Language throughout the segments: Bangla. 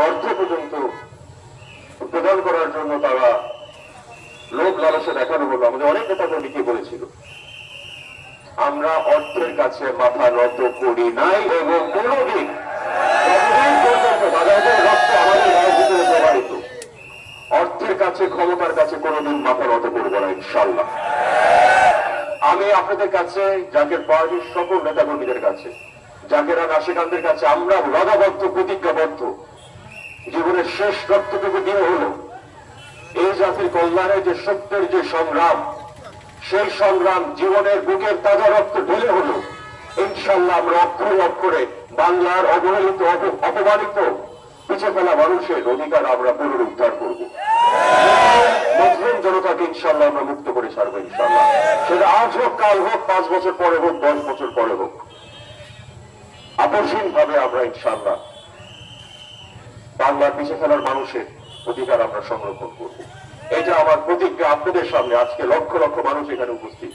অর্থ পর্যন্ত প্রদান করার জন্য তারা লোক লালসা দেখানো হলো। আমাদের অনেক নেতা কর্মীকে বলেছিল আমরা অর্থের কাছে মাথা নত করি নাই এবং কোনদিন পর্যন্ত বাজারের রক্ত আমাদের গায়ের ভিতরে প্রবাহিত, অর্থের কাছে ক্ষমতার কাছে কোনদিন মাথা নত করবো না ইনশাল্লাহ। আমি আপনাদের কাছে জাকের পার্টির সকল নেতা কর্মীদের কাছে, জাকেরা নাশিকানদের কাছে আমরা ওয়াদাবদ্ধ প্রতিজ্ঞাবদ্ধ, জীবনের শেষ রক্তটুকু দিয়ে হলো এই জাতির কল্যাণের যে সত্যের যে সংগ্রাম, সেই সংগ্রাম জীবনের বুকের তাজা রক্ত ঢেলে হলো ইনশাল্লাহ আমরা অক্ষরে অক্ষরে বাংলার অবহেলিত অপমানিত পিছিয়ে ফেলা মানুষের অধিকার আমরা পুনরুদ্ধার করবো। মুসলিম জনতাকে ইনশাল্লাহ আমরা মুক্ত করে ছাড়বো ইনশাল্লাহ। সেটা আজ হোক, কাল হোক, 5 বছর পরে হোক, 10 বছর পরে হোক, আপসহীন ভাবে আমরা ইনশাল্লাহ বাংলার পিছিয়ে ফেলার মানুষের অধিকার আমরা সংরক্ষণ করব। এটা আমার প্রতিজ্ঞা আপনাদের সামনে। আজকে লক্ষ লক্ষ মানুষ এখানে উপস্থিত।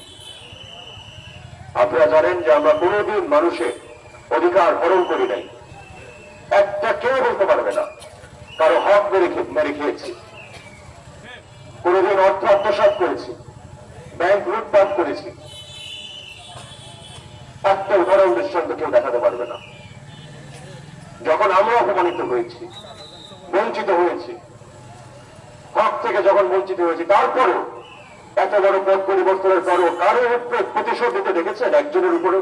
আপনারা জানেন যে আমরা কোনোদিন মানুষের অধিকার হরণ করি নাই। একটা কেউ বলতে পারবে না কারো হক মেরে খেয়েছি, কোনোদিন অর্থ আত্মসাৎ করেছি, ব্যাংক লুটপাট করেছি। একটা উদাহরণ দৃষ্টান্ত কেউ দেখাতে পারবে না। যখন আমরা অপমানিত হয়েছি, বঞ্চিত হয়েছি, হক থেকে যখন বঞ্চিত হয়েছি, তারপরেও এত বড় পথ পরিবর্তনের পরও কারো উপরে প্রতিশোধ দিতে দেখেছেন একজনের উপরে?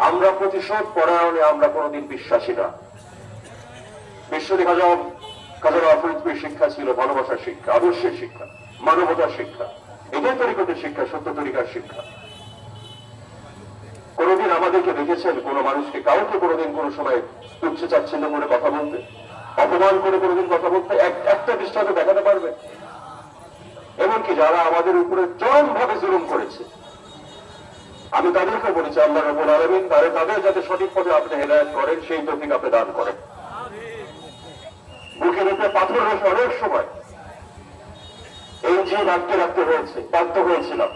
আমরা প্রতিশোধ পরায়ণে আমরা কোনোদিন বিশ্বাসী না। বিশ্বজিৎ কাজী ফরিদপুরের শিক্ষা ছিল ভালোবাসার শিক্ষা, আদর্শের শিক্ষা, মানবতার শিক্ষা, এটাই তরিকতের শিক্ষা, সত্য তরিকার শিক্ষা। কোনদিন আমাদেরকে দেখেছেন কোন মানুষকে, কাউকে কোনদিন কোন সময় তুচ্ছ চাচ্ছিন্ন করে কথা বলতে, অপমান করে কোনদিন কথা বলতে একটা দৃষ্টান্ত দেখাতে পারবে? এমনকি যারা আমাদের উপরে চরম ভাবে জুলুম করেছে, আমি তাদেরকে বলেছি আল্লাহ রাব্বুল আলামিন তাদের যাতে সঠিক পথে আপনি হেদায়েত করেন, সেই তৌফিক আপনি দান করেন। বুকের উপরে পাথর রেখে অনেক সময় এই যে রাখতে হয়েছে, বাধ্য হয়েছিলাম,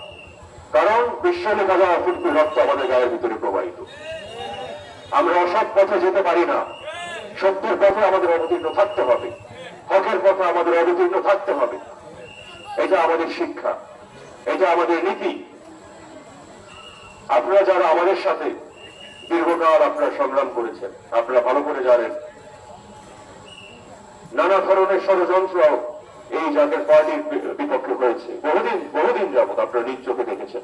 কারণ বিশ্বলে কাজা অফুটকুর রক্ত আমাদের গায়ের ভিতরে প্রবাহিত। আমরা অসৎ পথে যেতে পারি না, সত্যের পথে আমাদের অবতীর্ণ থাকতে হবে, হকের পথে আমাদের অবতীর্ণ থাকতে হবে। এটা আমাদের শিক্ষা, এটা আমাদের নীতি। আপনারা যারা আমাদের সাথে দীর্ঘকাল আপনারা সংগ্রাম করেছেন, আপনারা ভালো করে জানেন নানা ধরনের ষড়যন্ত্র এই জাতীয় পার্টির বিপক্ষে হয়েছে। বহুদিন যাবৎ আপনারা নিজ চোখে দেখেছেন।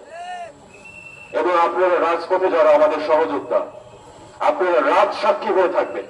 এবং আপনারা রাজপথে যারা আমাদের সহযোদ্ধা, আপনারা রাজ সাক্ষী হয়ে থাকবেন।